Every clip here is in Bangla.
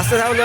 আস্তে সাউন্ড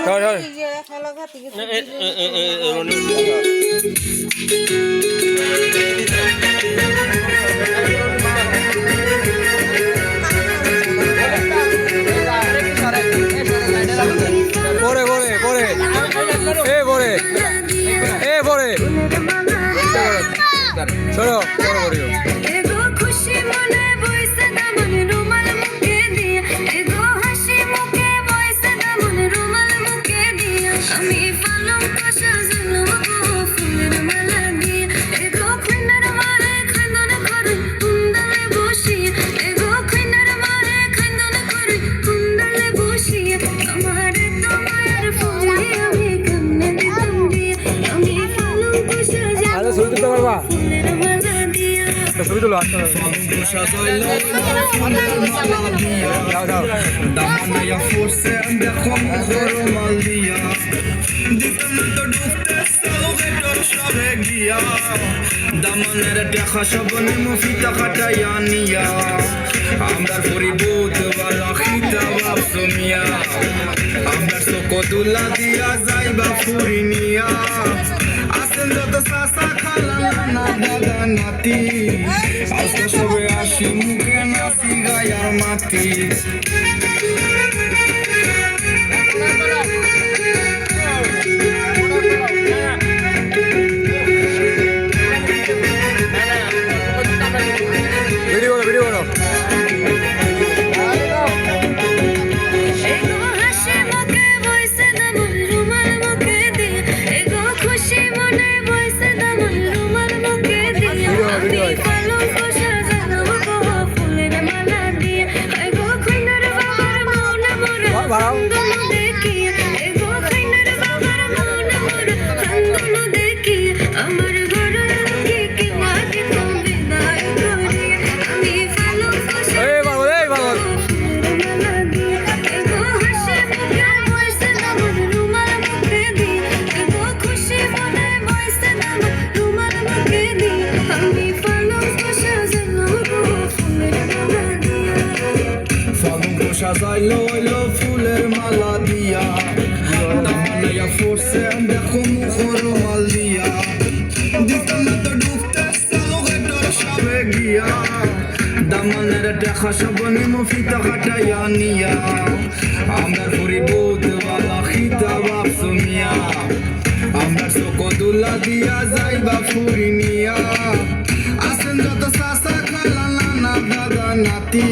দাঁড়া চলো ছবি তুলো দামানের দেখা সবনে মুফিতা কাটাইয়া নিয়া আমার পরিবোধ বালা খিতা বাপসমিয়া আমার সকতুলা দিয়া যাইবা ফুরি নিয়া আসেন যত সাসা খালা না দাদা নাতি আজকে সবে আসি মুখে নাচি গায়ার মাটি সাজাইলো এলো ফুলের মালা দিয়া দামানাইয়া ফোরসে দেখো মুখর মাল দিয়া দিতাম তো ডুবতে সালো গেটর সবে গিয়া দামানের দেখা সবনে মুফিতা কাটাইয়া নিয়া আমরা পরিবোধ বালা খিতা বাপসমিয়া আমরা সকতুলা দিয়া যাইবা ফুরি নিয়া আসেন যত সাসা খালা না দাদা নাতি